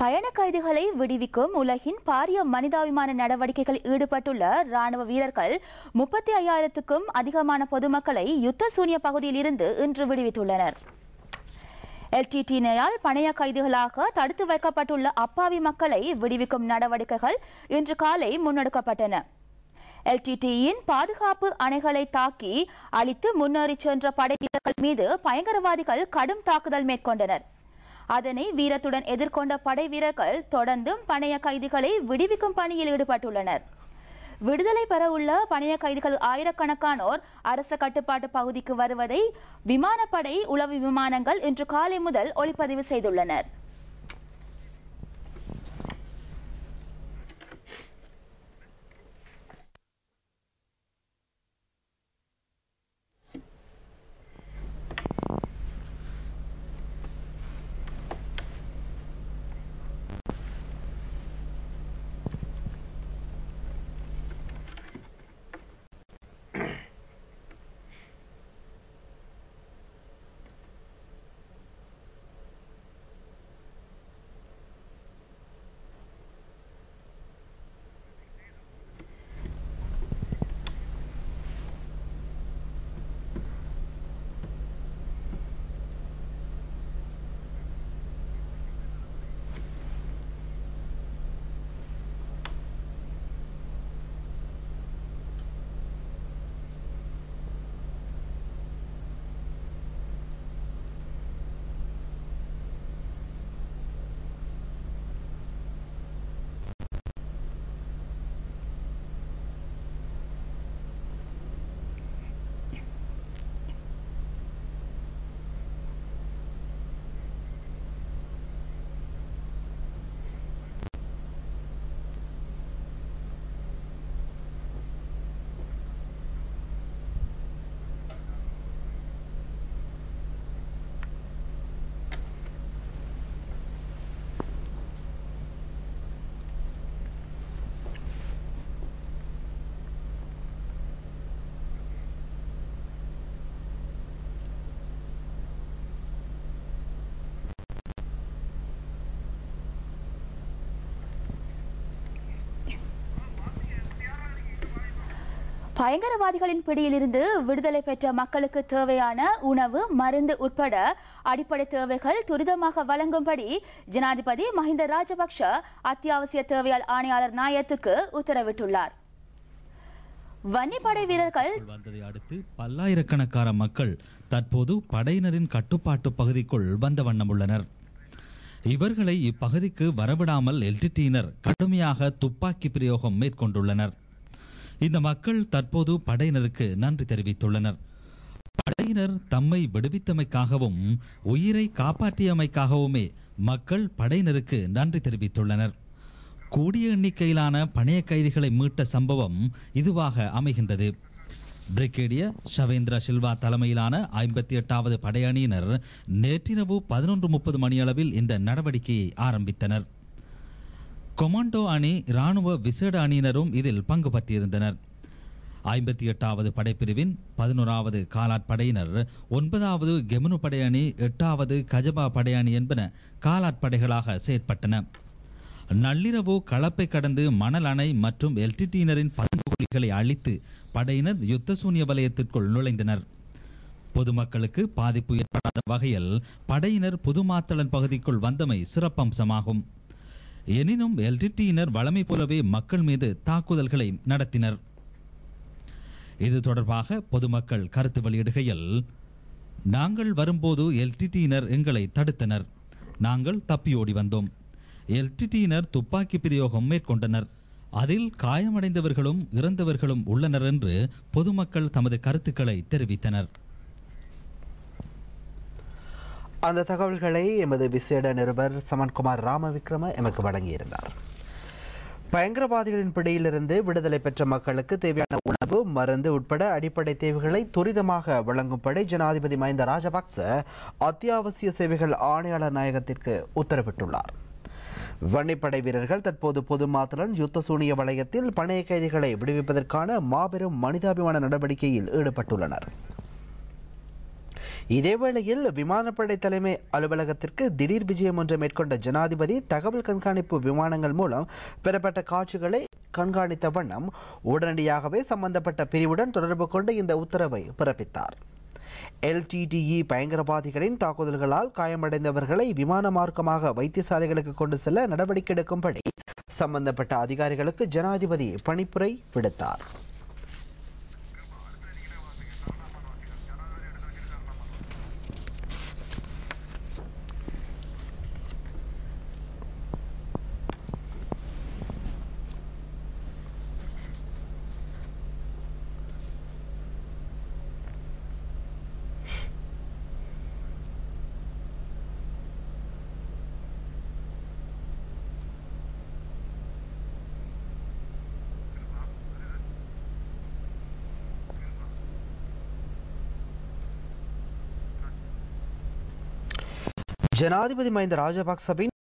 பயண கைதிகளை விடுவிக்கும் உலகின் பாரிய மனிதாபிமான நடவடிக்கைகளில் ஈடுபட்டுள்ள ராணுவ வீரர்கள் 35,000க்கும் அதிகமான பொதுமக்களை யுத்த சூனிய பகுதியில் இருந்து இன்று விடுவித்துள்ளனர். LTTஇனால் பணைய கைதிகளாக தடுத்து வைக்கப்பட்டுள்ள அப்பாவி மக்களை விடுவிக்கும் நடவடிக்கைகள் இன்று காலை முன்னெடுக்கப்பட்டன. LTTஇன் பாதுகாப்பு அணைகளை தாக்கி அழித்து முன்னேறி சென்ற படை வீரர்கள் மீது பயங்கரவாதிகள் கடும் தாக்குதல் மேற்கொண்டனர். அதனை வீரத்துடன் எதிர்கொண்ட படை வீரர்கள் தொடர்ந்தும் பணைய கைதிகளை விடுவிக்கும் பணியில் ஈடுபட்டுள்ளனர். விடுதலை பெற உள்ள பணைய கைதிகள் ஆயிரக்கணக்கானோர் அரச கட்டுப்பாட்டு பகுதிக்கு வருவதை விமானப்படை உளவு விமானங்கள் இன்று காலை முதல் ஒளிப்பதிவு செய்துள்ளனர். பயங்கரவாதிகளின் பிடியிலிருந்து விடுதலை பெற்ற மக்களுக்கு தேவையான உணவு, மருந்து உட்பட அடிப்படை தேவைகள் துரிதமாக வழங்கும்படி ஜனாதிபதி மஹிந்த ராஜபக்ஷ அத்தியாவசிய தேவையால் ஆணையாளர் நாயத்துக்கு உத்தரவிட்டுள்ளார். வன்னிப்படை வீரர்கள் வந்ததை அடுத்து பல்லாயிரக்கணக்கான மக்கள் தற்போது படையினரின் கட்டுப்பாட்டு பகுதிக்குள் வந்த வண்ணம் உள்ளனர். இவர்களை இப்பகுதிக்கு வரவிடாமல் LTTயினர் கடுமையாக துப்பாக்கி பிரயோகம் மேற்கொண்டுள்ளனர். இந்த மக்கள் தற்போது படையினருக்கு நன்றி தெரிவித்துள்ளனர். படையினர் தம்மை விடுவித்தமைக்காகவும் உயிரை காப்பாற்றியமைக்காகவுமே மக்கள் படையினருக்கு நன்றி தெரிவித்துள்ளனர். கூடிய எண்ணிக்கையிலான பணைய கைதிகளை மீட்ட சம்பவம் இதுவாக அமைகின்றது. பிரிகேடியர் ஷவேந்திர சில்வா தலைமையிலான 58வது படையணியினர் நேற்றிரவு 11:30 மணியளவில் இந்த நடவடிக்கையை ஆரம்பித்தனர். கொமாண்டோ அணி, இராணுவ விசேட அணியினரும் இதில் பங்கு பற்றியிருந்தனர். 58வது படைப்பிரிவின் 11வது காலாட் படையினர், 9வது கெமுனு படையணி, 8வது கஜபா படையணி என்பன காலாட் படைகளாக செயற்பட்டன. நள்ளிரவு களப்பை கடந்து மணல் அணை மற்றும் LTTயினரின் பதுங்குகுழிகளை அழித்து படையினர் யுத்த சூனிய வலயத்திற்குள் நுழைந்தனர். பொதுமக்களுக்கு பாதிப்பு ஏற்படாத வகையில் படையினர் புதுமாத்தளன் பகுதிக்குள் வந்தமை சிறப்பம்சமாகும். எனினும் LTTயினர் வழமை போலவே மக்கள் மீது தாக்குதல்களை நடத்தினர். இது தொடர்பாக பொதுமக்கள் கருத்து வெளியிடுகையில், நாங்கள் வரும்போது LTTயினர் எங்களை தடுத்தனர். நாங்கள் தப்பியோடி வந்தோம். LTTயினர் துப்பாக்கி பிரயோகம் மேற்கொண்டனர். அதில் காயமடைந்தவர்களும் இறந்தவர்களும் உள்ளனர் என்று பொதுமக்கள் தமது கருத்துக்களை தெரிவித்தனர். அந்த தகவல்களை எமது விசேட நிருபர் சமன்குமார் ராமவிக்ரம எமக்கு வழங்கியிருந்தார். பயங்கரவாதிகளின் பிடியிலிருந்து விடுதலை பெற்ற மக்களுக்கு தேவையான உணவு, மருந்து உட்பட அடிப்படை தேவைகளை துரிதமாக வழங்கும்படி ஜனாதிபதி மஹிந்த ராஜபக்ச அத்தியாவசிய சேவைகள் ஆணையாளர் நாயகத்திற்கு உத்தரவிட்டுள்ளார். வன்னிப்படை வீரர்கள் தற்போது பொதுமாத்தலன் யுத்த சூனிய வலயத்தில் பணைய கைதிகளை விடுவிப்பதற்கான மாபெரும் மனிதாபிமான நடவடிக்கையில் ஈடுபட்டுள்ளனர். இதேவேளையில் விமானப்படை தலைமை அலுவலகத்திற்கு திடீர் விஜயம் ஒன்றை மேற்கொண்ட ஜனாதிபதி தகவல் கண்காணிப்பு விமானங்கள் மூலம் பெறப்பட்ட காட்சிகளை கண்காணித்த வண்ணம் உடனடியாகவே சம்பந்தப்பட்ட பிரிவுடன் தொடர்பு கொண்டு இந்த உத்தரவை பிறப்பித்தார். LTTE பயங்கரவாதிகளின் தாக்குதல்களால் காயமடைந்தவர்களை விமான மார்க்கமாக வைத்தியசாலைகளுக்கு கொண்டு செல்ல நடவடிக்கை எடுக்கும்படி சம்பந்தப்பட்ட அதிகாரிகளுக்கு ஜனாதிபதி பணிப்புரை விடுத்தார். ஜனாதிபதி மஹிந்த ராஜபக்சவின்